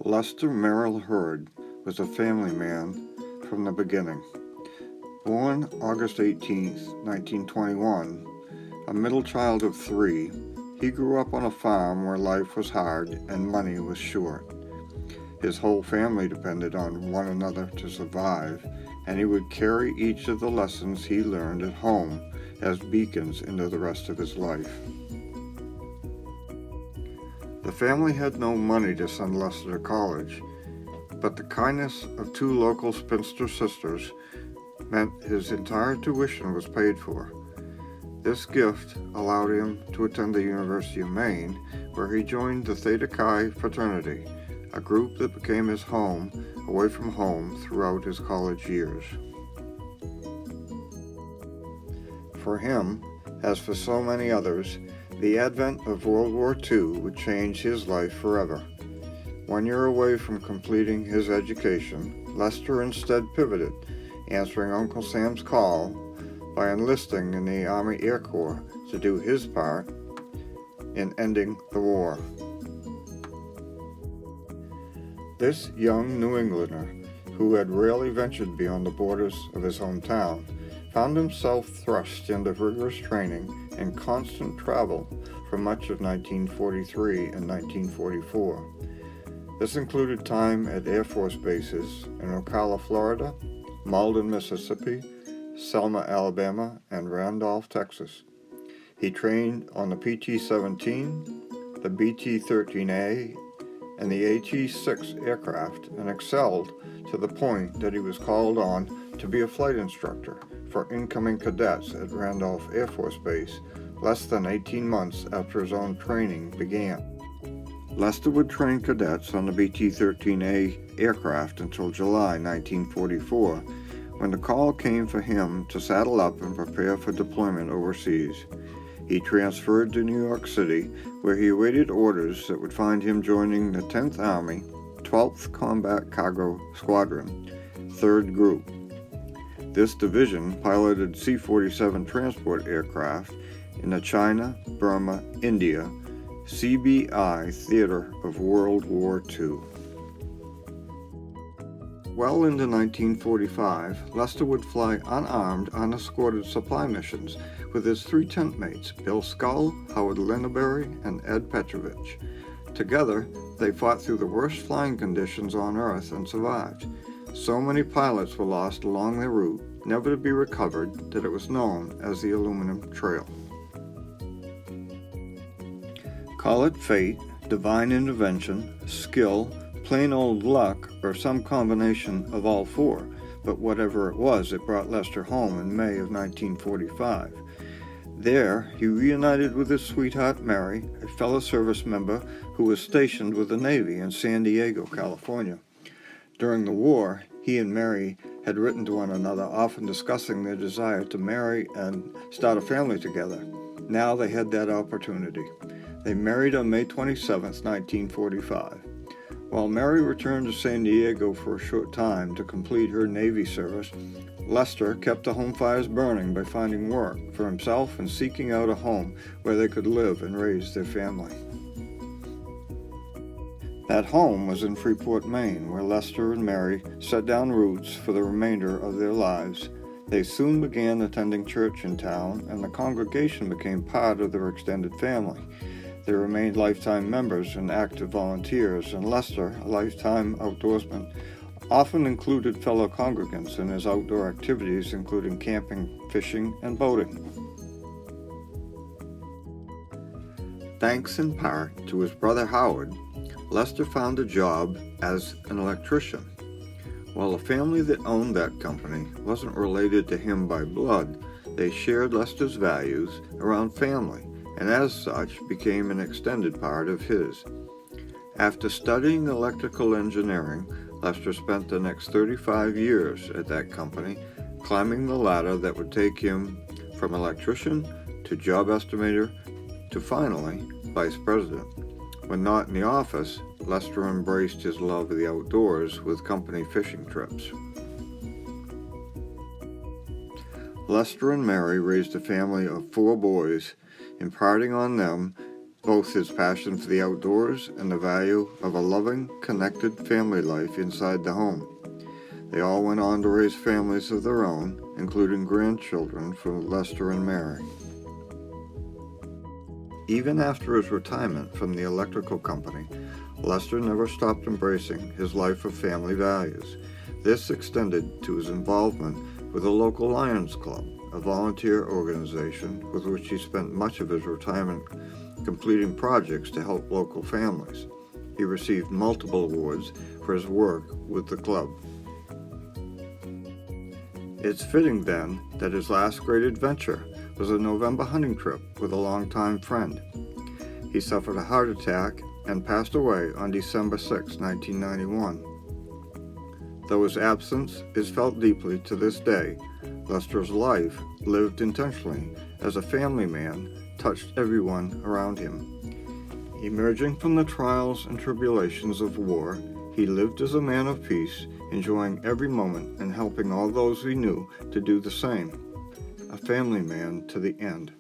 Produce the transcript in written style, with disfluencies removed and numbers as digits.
Lester Merrill Hurd was a family man from the beginning. Born August 18, 1921, a middle child of three, he grew up on a farm where life was hard and money was short. His whole family depended on one another to survive, and he would carry each of the lessons he learned at home as beacons into the rest of his life. The family had no money to send Lester to college, but the kindness of two local spinster sisters meant his entire tuition was paid for. This gift allowed him to attend the University of Maine, where he joined the Theta Chi fraternity, a group that became his home away from home throughout his college years. For him, as for so many others, the advent of World War II would change his life forever. 1 year away from completing his education, Lester instead pivoted, answering Uncle Sam's call by enlisting in the Army Air Corps to do his part in ending the war. This young New Englander, who had rarely ventured beyond the borders of his hometown, found himself thrust into rigorous training and constant travel for much of 1943 and 1944. This included time at Air Force bases in Ocala, Florida, Malden, Mississippi, Selma, Alabama, and Randolph, Texas. He trained on the PT-17, the BT-13A, and the AT-6 aircraft and excelled to the point that he was called on to be a flight instructor for incoming cadets at Randolph Air Force Base less than 18 months after his own training began. Lester would train cadets on the BT-13A aircraft until July 1944, when the call came for him to saddle up and prepare for deployment overseas. He transferred to New York City, where he awaited orders that would find him joining the 10th Army, 12th Combat Cargo Squadron, 3rd Group. This division piloted C-47 transport aircraft in the China, Burma, India, CBI theater of World War II. Well into 1945, Lester would fly unarmed, unescorted supply missions with his three tent mates, Bill Scull, Howard Linderberry, and Ed Petrovich. Together, they fought through the worst flying conditions on Earth and survived. So many pilots were lost along their route, never to be recovered, that it was known as the Aluminum Trail. Call it fate, divine intervention, skill, plain old luck, or some combination of all four, but whatever it was, it brought Lester home in May of 1945. There, he reunited with his sweetheart Mary, a fellow service member who was stationed with the Navy in San Diego, California. During the war, he and Mary had written to one another, often discussing their desire to marry and start a family together. Now they had that opportunity. They married on May 27, 1945. While Mary returned to San Diego for a short time to complete her Navy service, Lester kept the home fires burning by finding work for himself and seeking out a home where they could live and raise their family. That home was in Freeport, Maine, where Lester and Mary set down roots for the remainder of their lives. They soon began attending church in town, and the congregation became part of their extended family. They remained lifetime members and active volunteers, and Lester, a lifetime outdoorsman, often included fellow congregants in his outdoor activities, including camping, fishing, and boating. Thanks in part to his brother Howard, Lester found a job as an electrician. While the family that owned that company wasn't related to him by blood, they shared Lester's values around family, and as such became an extended part of his. After studying electrical engineering, Lester spent the next 35 years at that company, climbing the ladder that would take him from electrician to job estimator to finally vice president. When not in the office, Lester embraced his love of the outdoors with company fishing trips. Lester and Mary raised a family of 4 boys, imparting on them both his passion for the outdoors and the value of a loving, connected family life inside the home. They all went on to raise families of their own, including grandchildren for Lester and Mary. Even after his retirement from the electrical company, Lester never stopped embracing his life of family values. This extended to his involvement with the local Lions Club, a volunteer organization with which he spent much of his retirement completing projects to help local families. He received multiple awards for his work with the club. It's fitting then that his last great adventure was a November hunting trip with a longtime friend. He suffered a heart attack and passed away on December 6, 1991. Though his absence is felt deeply to this day, Lester's life, lived intentionally as a family man, touched everyone around him. Emerging from the trials and tribulations of war, he lived as a man of peace, enjoying every moment and helping all those he knew to do the same. A family man to the end.